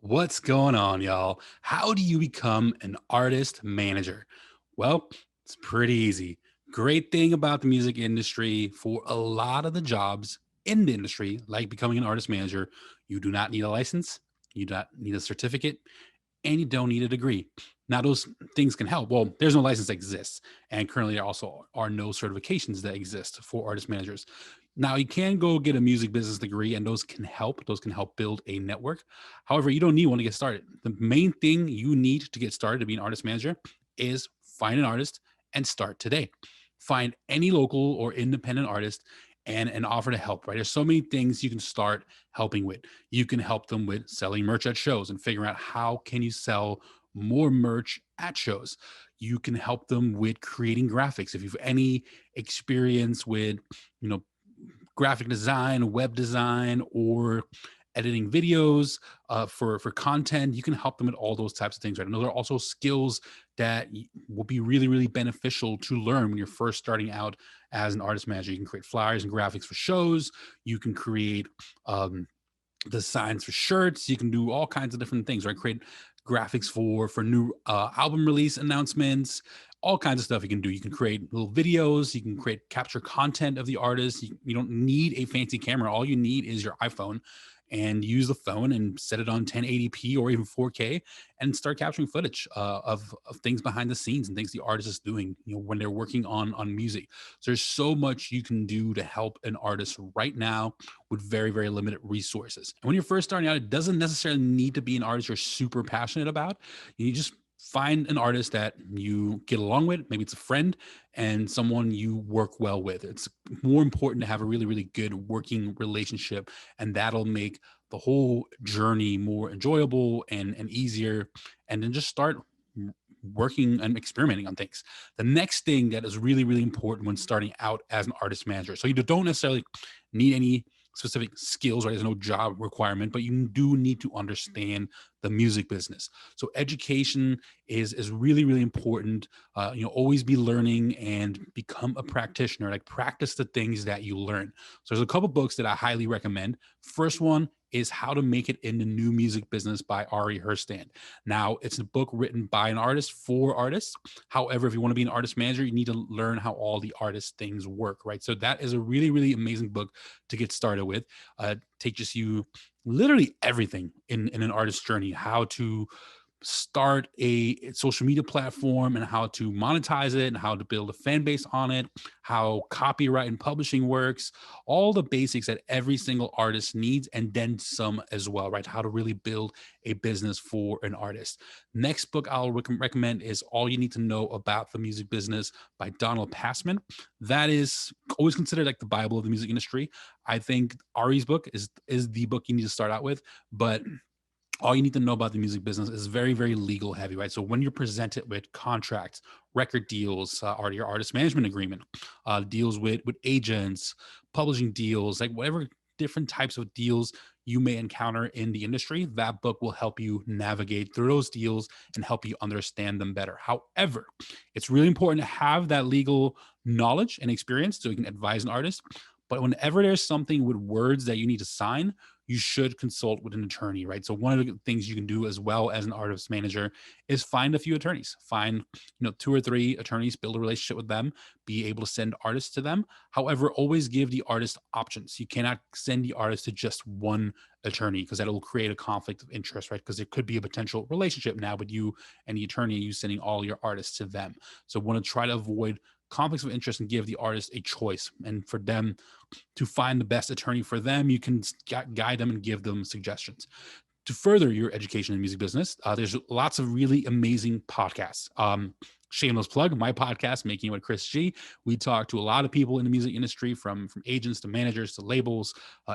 What's going on, y'all? How do you become an artist manager? Well, it's pretty easy. Great thing about the music industry for a lot of the jobs in the industry, like becoming an artist manager, you do not need a license, you do not need a certificate, and you don't need a degree. Now, those things can help. Well, there's no license that exists, and currently there also are no certifications that exist for artist managers. Now, you can go get a music business degree, and those can help. Those can help build a network. However, you don't need one to get started. The main thing you need to get started to be an artist manager is find an artist and start today. Find any local or independent artist and offer to help, right? There's so many things you can start helping with. You can help them with selling merch at shows and figuring out how can you sell more merch at shows. You can help them with creating graphics. If you've any experience with, you know, graphic design, web design, or editing videos for content, you can help them with all those types of things. Right, and those are also skills that will be really really beneficial to learn when you're first starting out as an artist manager. You can create flyers and graphics for shows. You can create designs for shirts. You can do all kinds of different things, right? Create graphics for new album release announcements, all kinds of stuff you can do. You can create little videos. You can create capture content of the artist. You don't need a fancy camera. All you need is your iPhone, and use the phone and set it on 1080p or even 4K and start capturing footage of things behind the scenes and things the artist is doing, when they're working on music. So there's so much you can do to help an artist right now with very, very limited resources. And when you're first starting out, it doesn't necessarily need to be an artist you're super passionate about. You just find an artist that you get along with. Maybe it's a friend and someone you work well with. It's more important to have a really, really good working relationship, and that'll make the whole journey more enjoyable and easier. And then just start working and experimenting on things. The next thing that is really, really important when starting out as an artist manager. So you don't necessarily need any specific skills, right? There's no job requirement, but you do need to understand the music business. So education is really, really important. Always be learning and become a practitioner, like practice the things that you learn. So there's a couple books that I highly recommend. First one is How to Make It in the New Music Business by Ari Herstand. Now, it's a book written by an artist for artists. However, if you want to be an artist manager, you need to learn how all the artist things work, right? So that is a really, really amazing book to get started with. Teaches you literally everything in an artist's journey, how to start a social media platform and how to monetize it and how to build a fan base on it, how copyright and publishing works, all the basics that every single artist needs, and then some as well, right? How to really build a business for an artist. Next book I'll recommend is All You Need to Know About the Music Business by Donald Passman. That is always considered like the Bible of the music industry. I think Ari's book is the book you need to start out with, but all you need to know about the music business is very, very legal heavy, right? So when you're presented with contracts, record deals, or your artist management agreement, deals with agents, publishing deals, like whatever different types of deals you may encounter in the industry, that book will help you navigate through those deals and help you understand them better. However, it's really important to have that legal knowledge and experience so you can advise an artist. But whenever there's something with words that you need to sign, you should consult with an attorney, right? So one of the things you can do as well as an artist manager is find a few attorneys, find, 2 or 3 attorneys, build a relationship with them, be able to send artists to them. However, always give the artist options. You cannot send the artist to just one attorney because that will create a conflict of interest, right? Because there could be a potential relationship now with you and the attorney, and you sending all your artists to them. So want to try to avoid conflicts of interest and give the artist a choice. And for them to find the best attorney for them, you can guide them and give them suggestions. To further your education in the music business, there's lots of really amazing podcasts. Shameless plug, my podcast, Making It with Chris G. We talk to a lot of people in the music industry, from agents to managers to labels,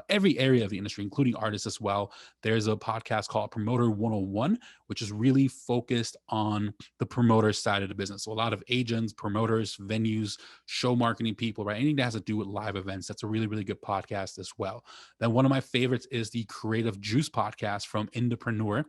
every area of the industry, including artists as well. There's a podcast called Promoter 101, which is really focused on the promoter side of the business. So a lot of agents, promoters, venues, show marketing people, right? Anything that has to do with live events. That's a really, really good podcast as well. Then one of my favorites is the Creative Juice podcast from Indepreneur.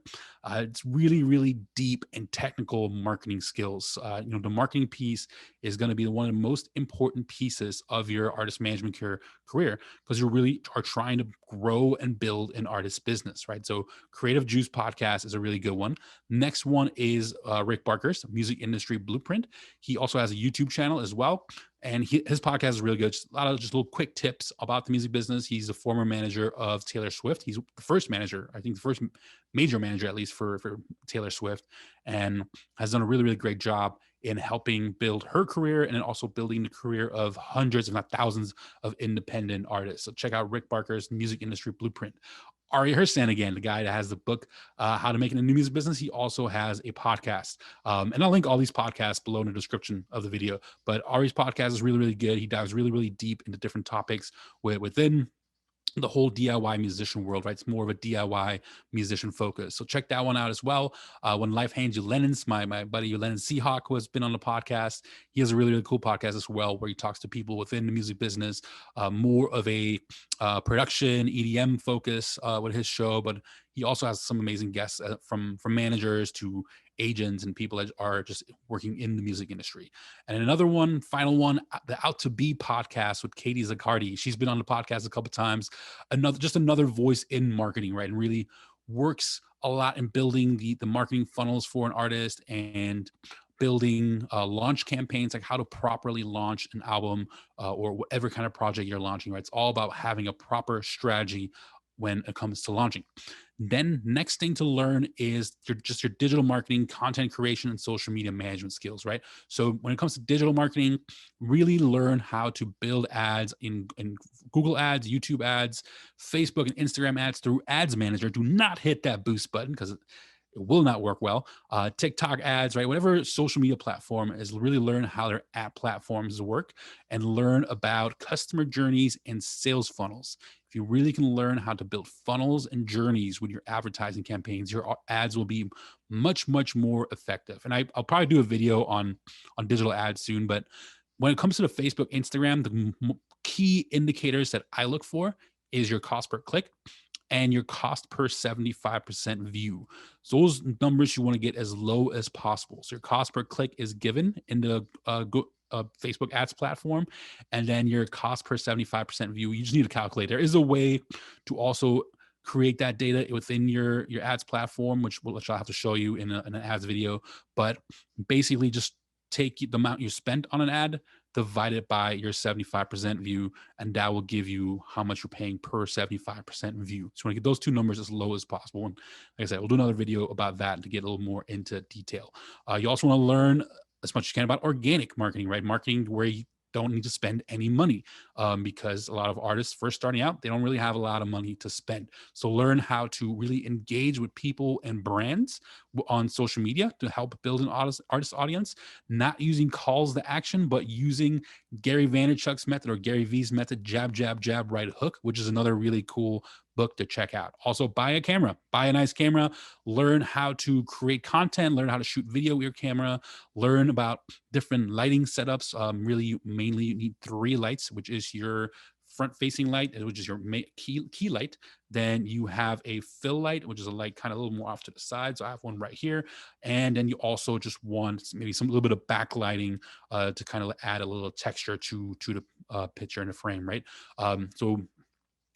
It's really, really deep and technical marketing skills. The marketing piece is going to be one of the most important pieces of your artist management career because you really are trying to grow and build an artist business, right? So Creative Juice podcast is a really good one. Next one is Rick Barker's Music Industry Blueprint. He also has a YouTube channel as well. And his podcast is really good. Just a lot of just little quick tips about the music business. He's a former manager of Taylor Swift. He's the first manager, I think the first major manager, at least for Taylor Swift, and has done a really, really great job in helping build her career and then also building the career of hundreds, if not thousands, of independent artists. So check out Rick Barker's Music Industry Blueprint. Ari Herstand, again, the guy that has the book, How to Make It in the Music Business. He also has a podcast. And I'll link all these podcasts below in the description of the video. But Ari's podcast is really, really good. He dives really, really deep into different topics within the whole DIY musician world, right? It's more of a DIY musician focus. So check that one out as well. When Life Hands You Lemons, my buddy Lennon Seahawk, who has been on the podcast, he has a really, really cool podcast as well, where he talks to people within the music business, more of a production EDM focus with his show, but he also has some amazing guests from managers to agents and people that are just working in the music industry. And another one, final one, the Out to Be podcast with Katie Zaccardi. She's been on the podcast a couple of times. Another voice in marketing, right? And really works a lot in building the marketing funnels for an artist and building launch campaigns, like how to properly launch an album or whatever kind of project you're launching, right? It's all about having a proper strategy when it comes to launching. Then next thing to learn is your digital marketing, content creation, and social media management skills, right? So when it comes to digital marketing, really learn how to build ads in Google ads, YouTube ads, Facebook and Instagram ads through Ads Manager. Do not hit that boost button because it will not work well. TikTok ads, right? Whatever social media platform is, really learn how their ad platforms work and learn about customer journeys and sales funnels. If you really can learn how to build funnels and journeys with your advertising campaigns, your ads will be much, much more effective. And I'll probably do a video on digital ads soon, but when it comes to the Facebook, Instagram, the key indicators that I look for is your cost per click and your cost per 75% view. So those numbers you want to get as low as possible. So your cost per click is given in the Facebook ads platform, and then your cost per 75% view, you just need to calculate. There is a way to also create that data within your ads platform, which I'll have to show you in an ads video. But basically just take the amount you spent on an ad, divide it by your 75% view, and that will give you how much you're paying per 75% view. So you want to get those two numbers as low as possible. And like I said, we'll do another video about that to get a little more into detail. You also want to learn as much as you can about organic marketing, right? Marketing where you don't need to spend any money because a lot of artists first starting out, they don't really have a lot of money to spend. So learn how to really engage with people and brands on social media to help build an artist audience, not using calls to action, but using Gary Vaynerchuk's method or Gary V's method, jab, jab, jab, right hook, which is another really cool book to check out. Also, buy a nice camera, learn how to create content, learn how to shoot video with your camera, learn about different lighting setups. Really, mainly you need 3 lights, which is your front facing light, which is your key light. Then you have a fill light, which is a light kind of a little more off to the side. So I have one right here. And then you also just want maybe a little bit of backlighting to kind of add a little texture to the picture in the frame, right?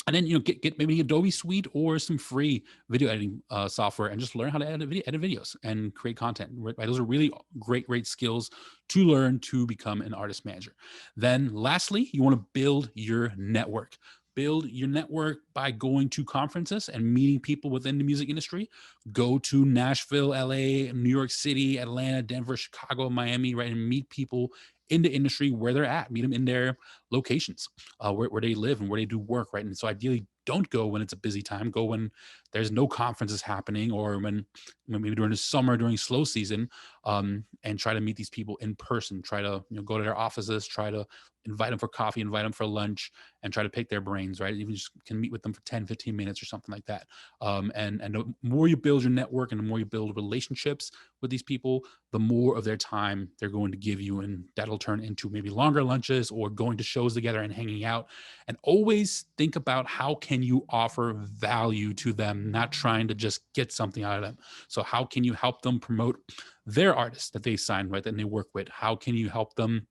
And then get maybe Adobe Suite or some free video editing software and just learn how to edit videos and create content. Right? Those are really great skills to learn to become an artist manager. Then lastly, you want to build your network. Build your network by going to conferences and meeting people within the music industry. Go to Nashville, LA, New York City, Atlanta, Denver, Chicago, Miami, right? And meet people in the industry where they're at, meet them in their locations, where they live and where they do work, right? And so ideally don't go when it's a busy time, go when there's no conferences happening or when maybe during the summer, during slow season, and try to meet these people in person, try to go to their offices, try to invite them for coffee, invite them for lunch, and try to pick their brains, right? Even just can meet with them for 10, 15 minutes or something like that. And the more you build your network and the more you build relationships with these people, the more of their time they're going to give you. And that'll turn into maybe longer lunches or going to shows together and hanging out. And always think about how can you offer value to them, not trying to just get something out of them. So how can you help them promote their artists that they sign with and they work with? How can you help them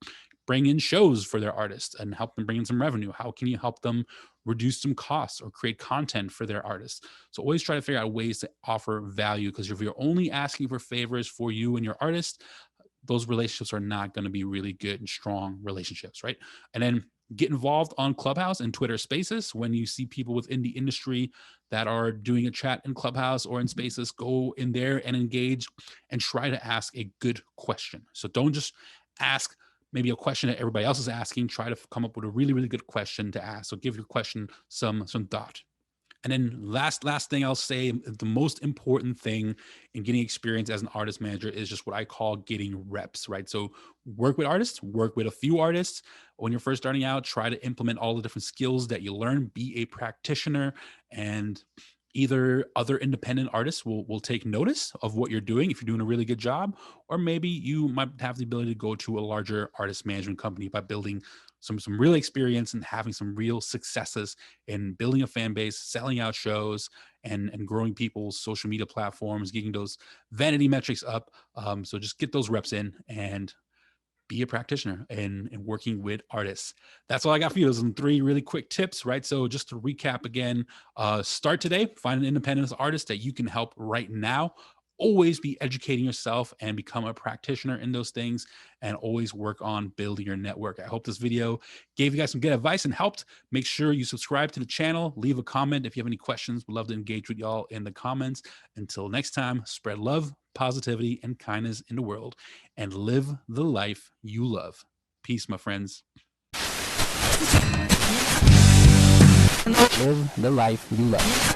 bring in shows for their artists and help them bring in some revenue? How can you help them reduce some costs or create content for their artists? So always try to figure out ways to offer value, because if you're only asking for favors for you and your artist, those relationships are not going to be really good and strong relationships, right? And then get involved on Clubhouse and Twitter Spaces. When you see people within the industry that are doing a chat in Clubhouse or in Spaces, go in there and engage and try to ask a good question. So don't just ask maybe a question that everybody else is asking. Try to come up with a really, really good question to ask. So give your question some thought. And then last thing I'll say, the most important thing in getting experience as an artist manager is just what I call getting reps, right? So work with artists, work with a few artists. When you're first starting out, try to implement all the different skills that you learn, be a practitioner, and either other independent artists will take notice of what you're doing if you're doing a really good job, or maybe you might have the ability to go to a larger artist management company by building some real experience and having some real successes in building a fan base, selling out shows, and growing people's social media platforms, getting those vanity metrics up. So just get those reps in and be a practitioner and working with artists. That's all I got for you. Those are 3 really quick tips, right? So just to recap again, start today, find an independent artist that you can help right now. Always be educating yourself and become a practitioner in those things, and always work on building your network. I hope this video gave you guys some good advice and helped. Make sure you subscribe to the channel, leave a comment if you have any questions. We'd love to engage with y'all in the comments. Until next time, spread love, positivity, and kindness in the world, and live the life you love. Peace, my friends. Live the life you love.